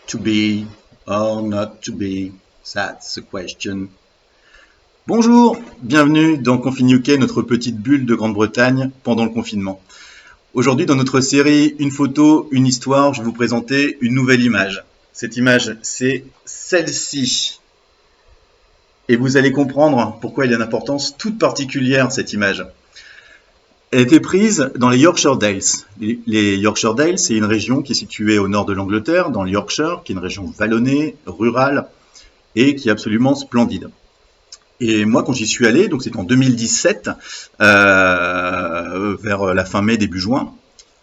To be or not to be, that's the question. Bonjour, bienvenue dans Confine UK, notre petite bulle de Grande-Bretagne pendant le confinement. Aujourd'hui, dans notre série Une photo, une histoire, je vais vous présenter une nouvelle image. Cette image, c'est celle-ci. Et vous allez comprendre pourquoi il y a une importance toute particulière, cette image. Elle a été prise dans les Yorkshire Dales. Les Yorkshire Dales, c'est une région qui est située au nord de l'Angleterre, dans le Yorkshire, qui est une région vallonnée, rurale, et qui est absolument splendide. Et moi, quand j'y suis allé, donc c'est en 2017, vers la fin mai, début juin,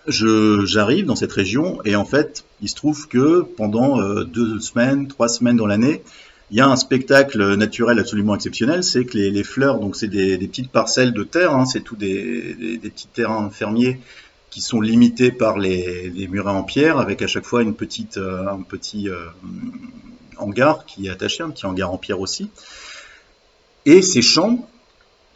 j'arrive dans cette région, et en fait, il se trouve que pendant 2 semaines, 3 semaines dans l'année, il y a un spectacle naturel absolument exceptionnel, c'est que les fleurs, donc c'est des petites parcelles de terre, hein, c'est tout des petits terrains fermiers qui sont limités par les murets en pierre, avec à chaque fois un petit hangar qui est attaché, un petit hangar en pierre aussi. Et ces champs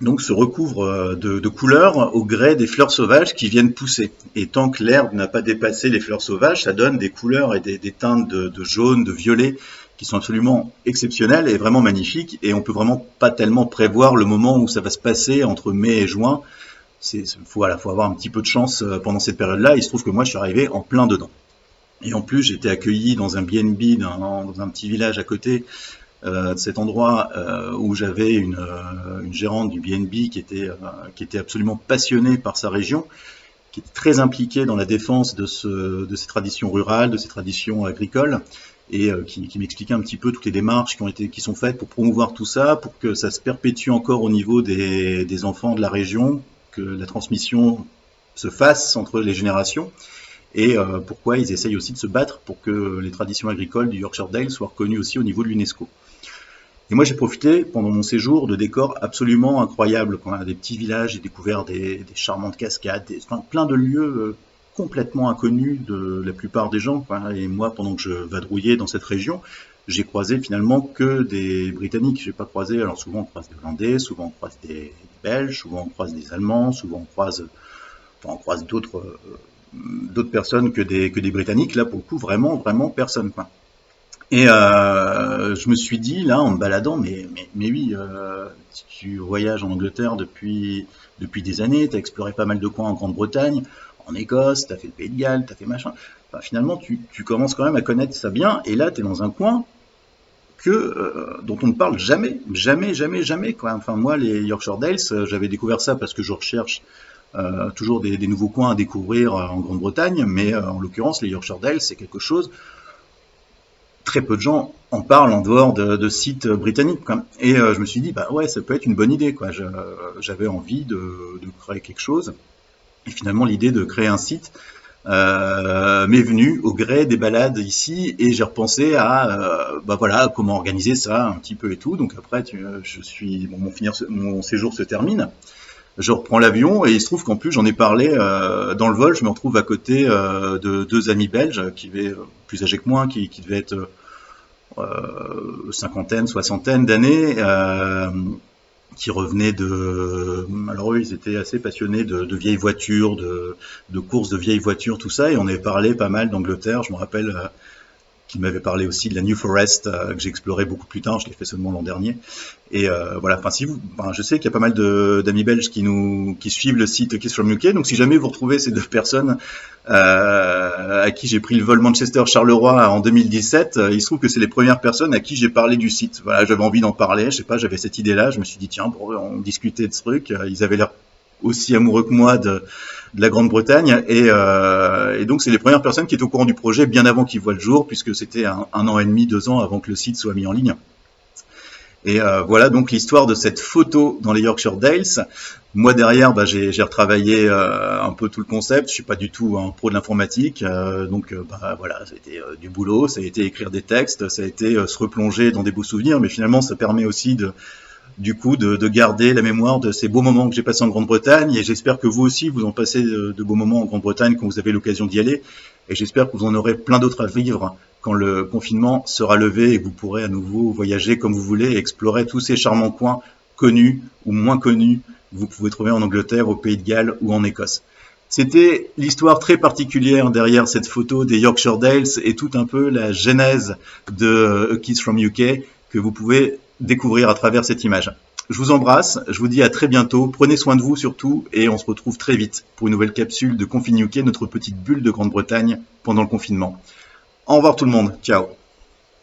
donc se recouvrent de couleurs au gré des fleurs sauvages qui viennent pousser. Et tant que l'herbe n'a pas dépassé les fleurs sauvages, ça donne des couleurs et des teintes de jaune, de violet, qui sont absolument exceptionnelles et vraiment magnifiques. Et on peut vraiment pas tellement prévoir le moment où ça va se passer entre mai et juin. Faut avoir un petit peu de chance pendant cette période-là. Il se trouve que moi, je suis arrivé en plein dedans. Et en plus, j'ai été accueilli dans un B&B, dans un petit village à côté de cet endroit où j'avais une gérante du B&B qui était absolument passionnée par sa région, qui est très impliquée dans la défense de ces traditions rurales, de ces traditions agricoles, et qui m'expliquait un petit peu toutes les démarches qui sont faites pour promouvoir tout ça, pour que ça se perpétue encore au niveau des enfants de la région, que la transmission se fasse entre les générations, et pourquoi ils essayent aussi de se battre pour que les traditions agricoles du Yorkshire Dales soient reconnues aussi au niveau de l'UNESCO. Et moi, j'ai profité pendant mon séjour de décors absolument incroyables. Quand on a des petits villages, j'ai découvert des charmantes cascades, plein de lieux complètement inconnus de la plupart des gens. Et moi, pendant que je vadrouillais dans cette région, j'ai croisé finalement que des Britanniques. J'ai pas croisé, alors souvent on croise des Hollandais, souvent on croise des Belges, souvent on croise des Allemands, souvent on croise d'autres personnes que des Britanniques. Là, pour le coup, vraiment personne, quoi. Et je me suis dit, là, en me baladant, mais oui, si tu voyages en Angleterre depuis des années, tu as exploré pas mal de coins en Grande-Bretagne, en Écosse, tu as fait le Pays de Galles, tu as fait machin. Enfin, finalement, tu commences quand même à connaître ça bien, et là, tu es dans un coin dont on ne parle jamais, jamais, quoi. Enfin, moi, les Yorkshire Dales, j'avais découvert ça parce que je recherche toujours des nouveaux coins à découvrir en Grande-Bretagne, mais en l'occurrence, les Yorkshire Dales, c'est quelque chose très peu de gens en parlent en dehors de sites britanniques, quoi. Et je me suis dit, bah ouais, ça peut être une bonne idée, quoi. J'avais envie de créer quelque chose. Et finalement, l'idée de créer un site m'est venue au gré des balades ici, et j'ai repensé à bah voilà, comment organiser ça un petit peu et tout. Donc après, mon séjour se termine. Je reprends l'avion et il se trouve qu'en plus j'en ai parlé dans le vol. Je me retrouve à côté de 2 amis belges qui étaient plus âgés que moi, qui devaient être cinquantaine, soixantaine d'années, qui revenaient alors eux, ils étaient assez passionnés de vieilles voitures, de courses de vieilles voitures, tout ça, et on avait parlé pas mal d'Angleterre. Je me rappelle qui m'avait parlé aussi de la New Forest que j'ai exploré beaucoup plus tard. Je l'ai fait seulement l'an dernier. Et voilà. Enfin, je sais qu'il y a pas mal d'amis belges qui suivent le site Kiss from UK. Donc, si jamais vous retrouvez ces 2 personnes à qui j'ai pris le vol Manchester-Charleroi en 2017, il se trouve que c'est les premières personnes à qui j'ai parlé du site. Voilà, j'avais envie d'en parler. Je sais pas, j'avais cette idée-là. Je me suis dit tiens, on discutait de ce truc. Ils avaient l'air aussi amoureux que moi de la Grande-Bretagne, et donc c'est les premières personnes qui étaient au courant du projet bien avant qu'il voit le jour, puisque c'était un an et demi, 2 ans avant que le site soit mis en ligne. Et voilà donc l'histoire de cette photo dans les Yorkshire Dales. Moi derrière, bah, j'ai retravaillé un peu tout le concept. Je suis pas du tout un pro de l'informatique, donc bah, voilà, ça a été du boulot, ça a été écrire des textes, ça a été se replonger dans des beaux souvenirs, mais finalement ça permet aussi de garder la mémoire de ces beaux moments que j'ai passés en Grande-Bretagne, et j'espère que vous aussi, vous en passez de beaux moments en Grande-Bretagne quand vous avez l'occasion d'y aller, et j'espère que vous en aurez plein d'autres à vivre quand le confinement sera levé et que vous pourrez à nouveau voyager comme vous voulez et explorer tous ces charmants coins connus ou moins connus que vous pouvez trouver en Angleterre, au Pays de Galles ou en Écosse. C'était l'histoire très particulière derrière cette photo des Yorkshire Dales et tout un peu la genèse de A Kiss from UK que vous pouvez découvrir à travers cette image. Je vous embrasse, je vous dis à très bientôt, prenez soin de vous surtout et on se retrouve très vite pour une nouvelle capsule de Confine UK, notre petite bulle de Grande-Bretagne pendant le confinement. Au revoir tout le monde, ciao.